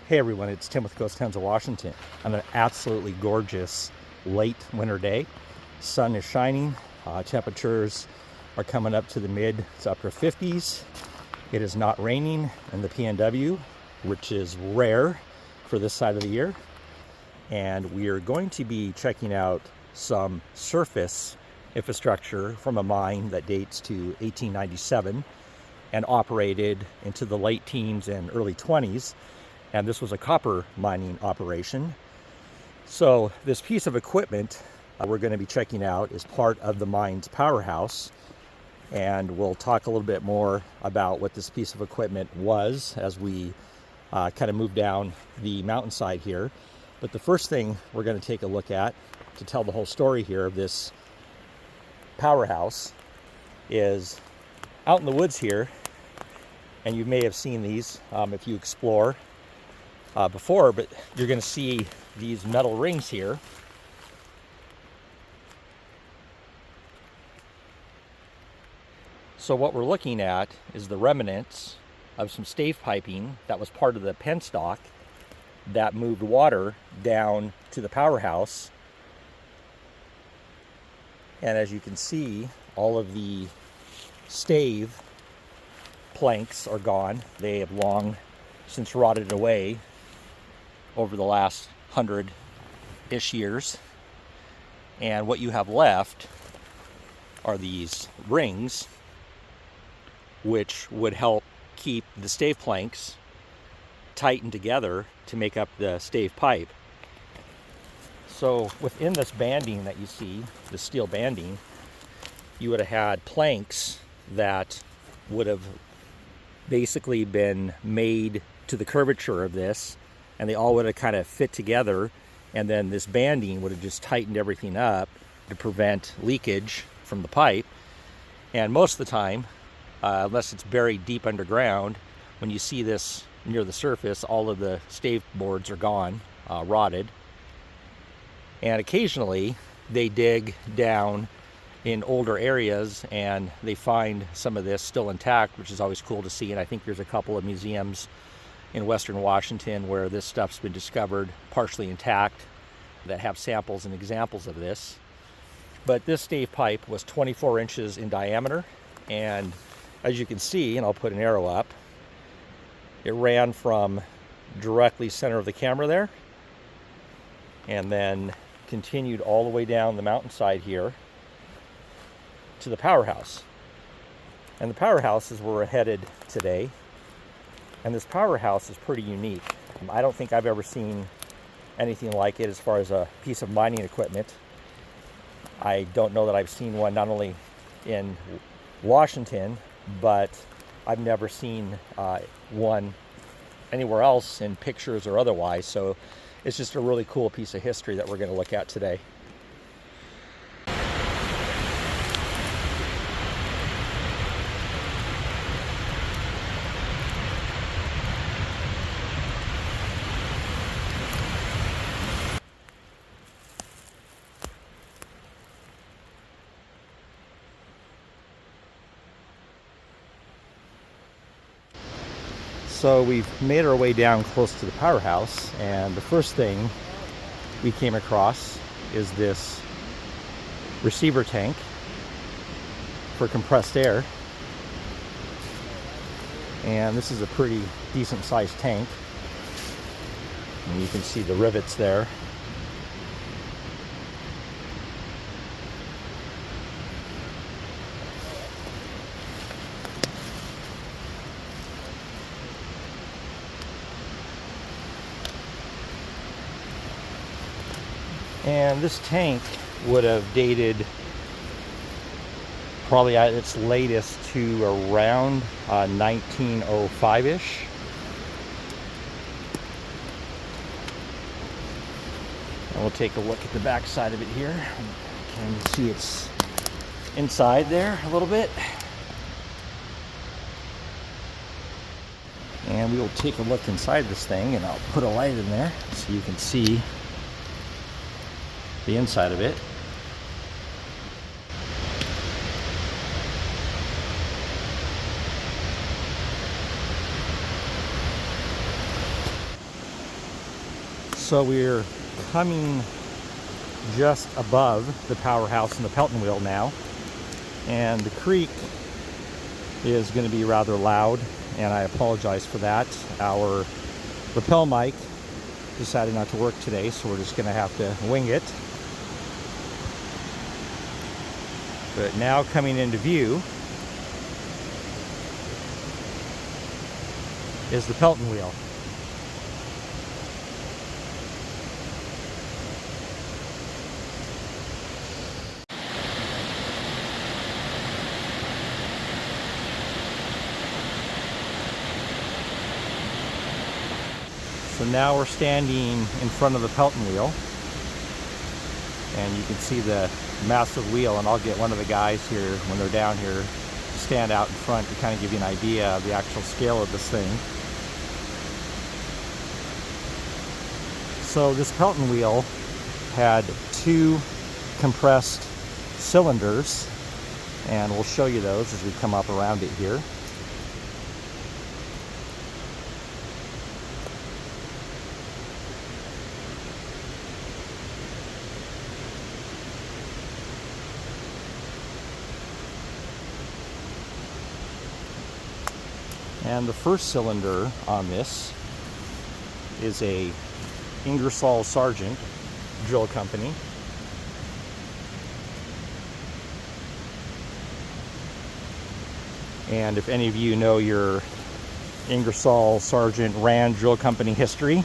Hey everyone, it's Tim with Ghost Towns of Washington. On an absolutely gorgeous late winter day. Sun is shining, temperatures are coming up to the mid to upper 50s. It is not raining in the PNW, which is rare for this side of the year. And we are going to be checking out some surface infrastructure from a mine that dates to 1897 and operated into the late teens and early 20s. And this was a copper mining operation. So this piece of equipment we're going to be checking out is part of the mine's Powerhouse. And we'll talk a little bit more about what this piece of equipment was as we kind of move down the mountainside here. But the first thing we're going to take a look at to tell the whole story here of this Powerhouse is out in the woods here. And you may have seen these if you explore before, but you're going to see these metal rings here. So what we're looking at is the remnants of some stave piping that was part of the penstock that moved water down to the Powerhouse. And as you can see, all of the stave planks are gone. They have long since rotted away over the last 100-ish years. And what you have left are these rings, which would help keep the stave planks tightened together to make up the stave pipe. So within this banding that you see, the steel banding, you would have had planks that would have basically been made to the curvature of this, and they all would have kind of fit together, and then this banding would have just tightened everything up to prevent leakage from the pipe. And most of the time, unless it's buried deep underground, when you see this near the surface, all of the stave boards are gone, rotted. And occasionally they dig down in older areas and they find some of this still intact, which is always cool to see. And I think there's a couple of museums in Western Washington where this stuff's been discovered partially intact that have samples and examples of this. But this stave pipe was 24 inches in diameter, and as you can see, and I'll put an arrow up, it ran from directly center of the camera there and then continued all the way down the mountainside here to the Powerhouse. And the Powerhouse is where we're headed today. And this Powerhouse is pretty unique. I don't think I've ever seen anything like it as far as a piece of mining equipment. I don't know that I've seen one not only in Washington, but I've never seen one anywhere else in pictures or otherwise. So it's just a really cool piece of history that we're going to look at today. So we've made our way down close to the Powerhouse, and the first thing we came across is this receiver tank for compressed air. And this is a pretty decent sized tank. And you can see the rivets there. And this tank would have dated probably at its latest to around 1905-ish. And we'll take a look at the back side of it here. You can see it's inside there a little bit. And we will take a look inside this thing, and I'll put a light in there so you can see the inside of it. So we're coming just above the Powerhouse and the Pelton wheel now, and the creek is going to be rather loud, and I apologize for that. Our lapel mic decided not to work today, so we're just going to have to wing it. But now coming into view is the Pelton wheel. So now we're standing in front of the Pelton wheel, and you can see the massive wheel, and I'll get one of the guys here when they're down here to stand out in front to kind of give you an idea of the actual scale of this thing. So this Pelton wheel had 2 compressed cylinders, and we'll show you those as we come up around it here. And the first cylinder on this is a Ingersoll Sargent drill company. And if any of you know your Ingersoll Sargent Rand drill company history,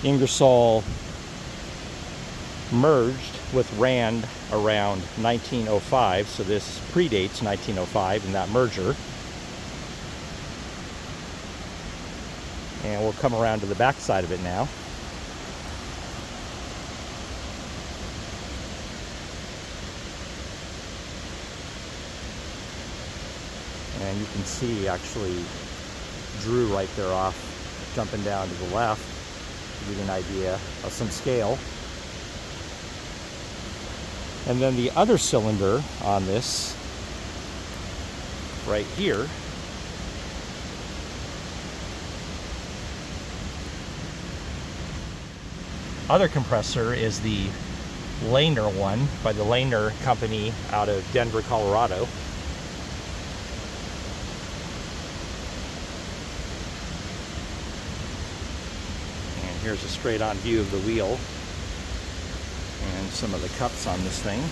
Ingersoll merged with Rand around 1905, so this predates 1905 in that merger. And we'll come around to the back side of it now. And you can see actually Drew right there off, jumping down to the left, to give you an idea of some scale. And then the other cylinder on this, right here, other compressor is the Lehner one by the Lehner company out of Denver, Colorado. And here's a straight on view of the wheel and some of the cups on this thing.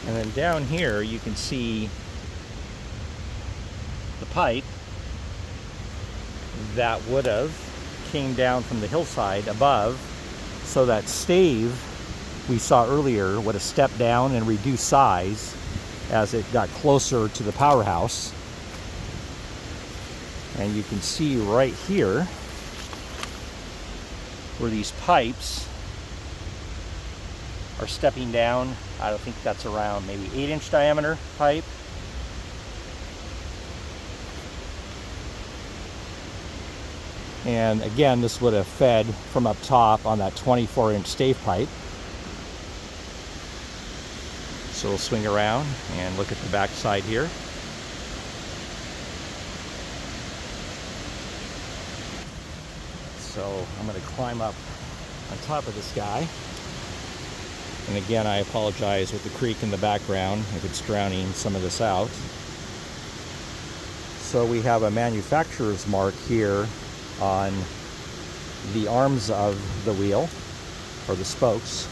And then down here you can see the pipe that would have came down from the hillside above, so that stave we saw earlier would have stepped down and reduced size as it got closer to the Powerhouse. And you can see right here where these pipes are stepping down. I don't think that's around maybe 8-inch diameter pipe. And again, this would have fed from up top on that 24-inch stave pipe. So we'll swing around and look at the back side here. So I'm going to climb up on top of this guy. And again, I apologize with the creek in the background if it's drowning some of this out. So we have a manufacturer's mark here on the arms of the wheel, or the spokes.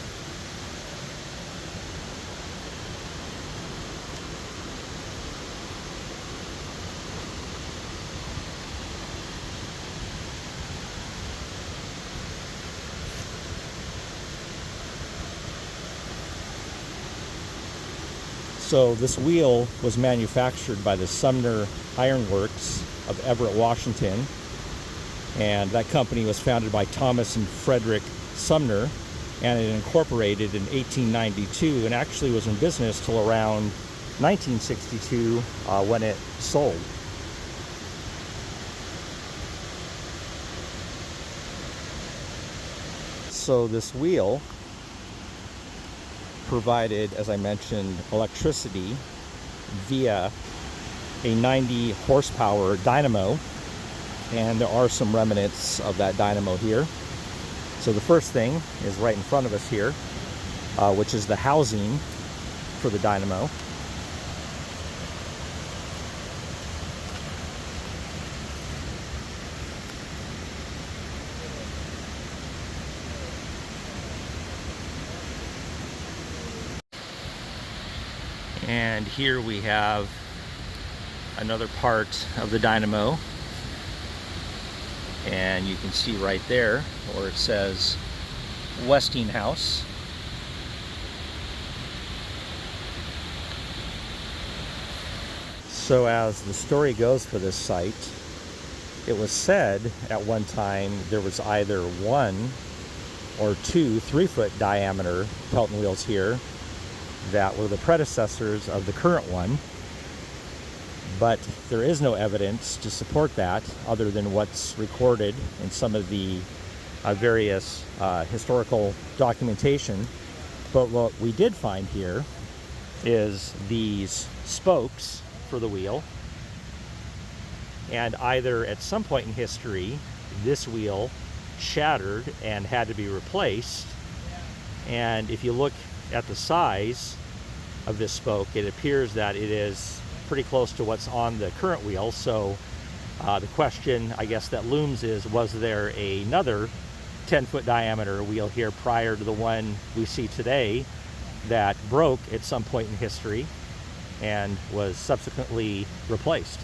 So this wheel was manufactured by the Sumner Iron Works of Everett, Washington. And that company was founded by Thomas and Frederick Sumner, and it incorporated in 1892 and actually was in business till around 1962 when it sold. So this wheel provided, as I mentioned, electricity via a 90 horsepower dynamo, and there are some remnants of that dynamo here. So the first thing is right in front of us here, which is the housing for the dynamo. And here we have another part of the dynamo, and you can see right there where it says Westinghouse. So as the story goes for this site, it was said at one time there was either one or two 3-foot diameter Pelton wheels here that were the predecessors of the current one, but there is no evidence to support that other than what's recorded in some of the various historical documentation. But what we did find here is these spokes for the wheel, and either at some point in history this wheel shattered and had to be replaced. And if you look at the size of this spoke, it appears that it is pretty close to what's on the current wheel. So the question, I guess, that looms is, was there another 10-foot diameter wheel here prior to the one we see today that broke at some point in history and was subsequently replaced?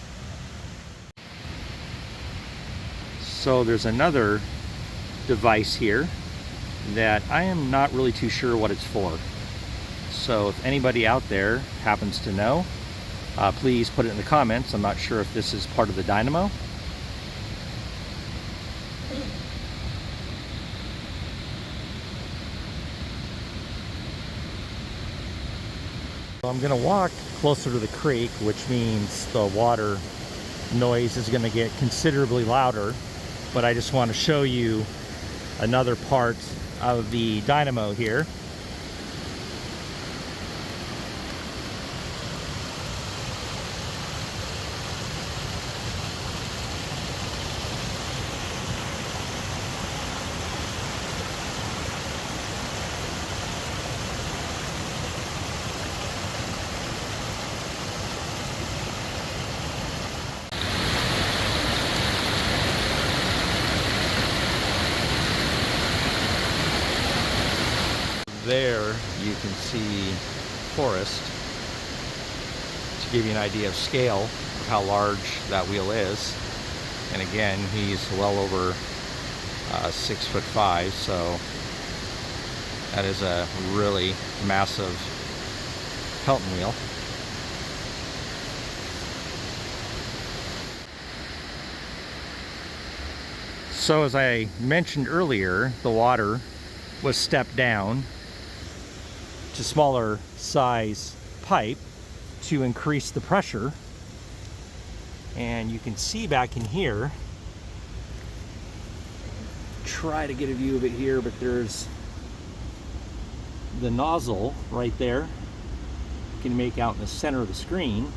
So there's another device here that I am not really too sure what it's for. So if anybody out there happens to know, please put it in the comments. I'm not sure if this is part of the dynamo. So I'm going to walk closer to the creek, which means the water noise is going to get considerably louder, but I just want to show you another part of the dynamo here. There you can see forest, to give you an idea of scale of how large that wheel is. And again, he's well over 6'5", so that is a really massive Pelton wheel. So as I mentioned earlier, the water was stepped down to smaller size pipe to increase the pressure. And you can see back in here, try to get a view of it here, but there's the nozzle right there. You can make out in the center of the screen,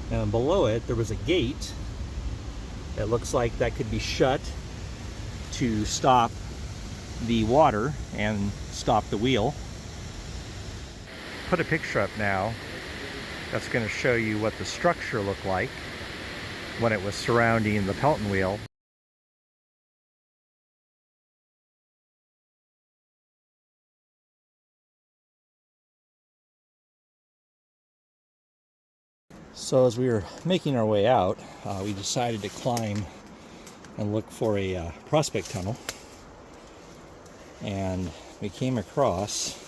and below it there was a gate that looks like that could be shut to stop the water and stop the wheel. Put a picture up now that's going to show you what the structure looked like when it was surrounding the Pelton wheel. So as we were making our way out, we decided to climb and look for a prospect tunnel, and we came across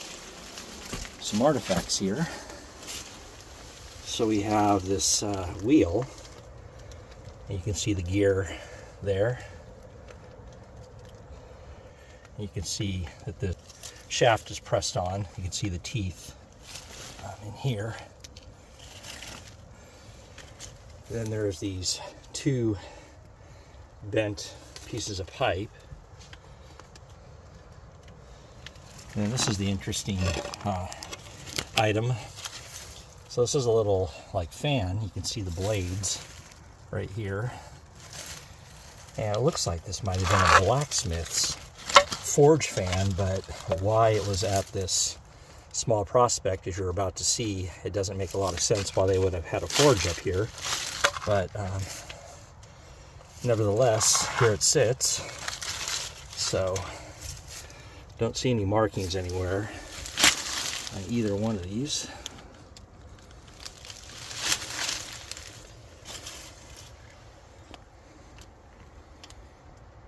some artifacts here. So we have this wheel, and you can see the gear there. You can see that the shaft is pressed on. You can see the teeth in here. Then there's these two bent pieces of pipe. And this is the interesting item. So this is a little like fan. You can see the blades right here. And it looks like this might have been a blacksmith's forge fan, but why it was at this small prospect, as you're about to see, it doesn't make a lot of sense why they would have had a forge up here. But nevertheless, here it sits. So don't see any markings anywhere on either one of these.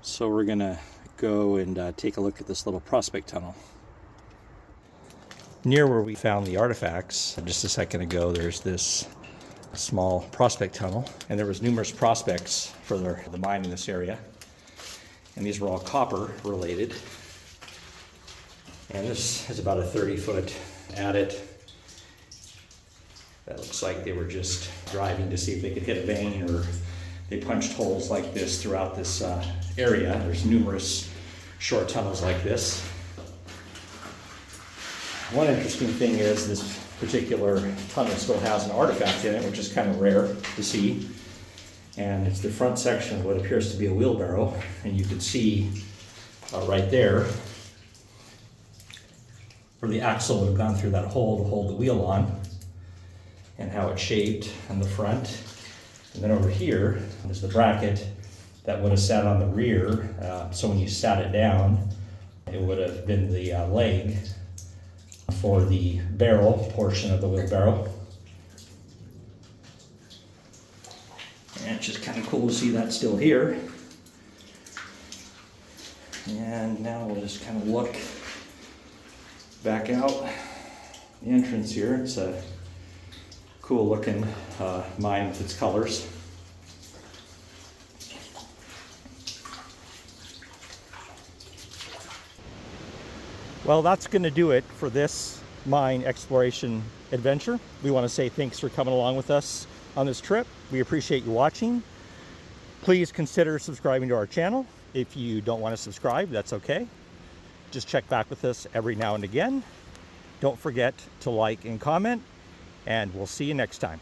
So we're gonna go and take a look at this little prospect tunnel. Near where we found the artifacts just a second ago, there's this small prospect tunnel, and there was numerous prospects for the mine in this area, and these were all copper related. And this is about a 30-foot adit. That looks like they were just driving to see if they could hit a vein, or they punched holes like this throughout this area. There's numerous short tunnels like this. One interesting thing is this particular tunnel still has an artifact in it, which is kind of rare to see. And it's the front section of what appears to be a wheelbarrow. And you can see right there where the axle would have gone through that hole to hold the wheel on, and how it's shaped on the front. And then over here is the bracket that would have sat on the rear. So when you sat it down, it would have been the leg for the barrel portion of the wheelbarrow. And it's just kind of cool to see that still here. And now we'll just kind of look back out the entrance here. It's a cool looking mine with its colors. Well, that's going to do it for this mine exploration adventure. We want to say thanks for coming along with us on this trip. We appreciate you watching. Please consider subscribing to our channel. If you don't want to subscribe, that's okay. Just check back with us every now and again. Don't forget to like and comment, and we'll see you next time.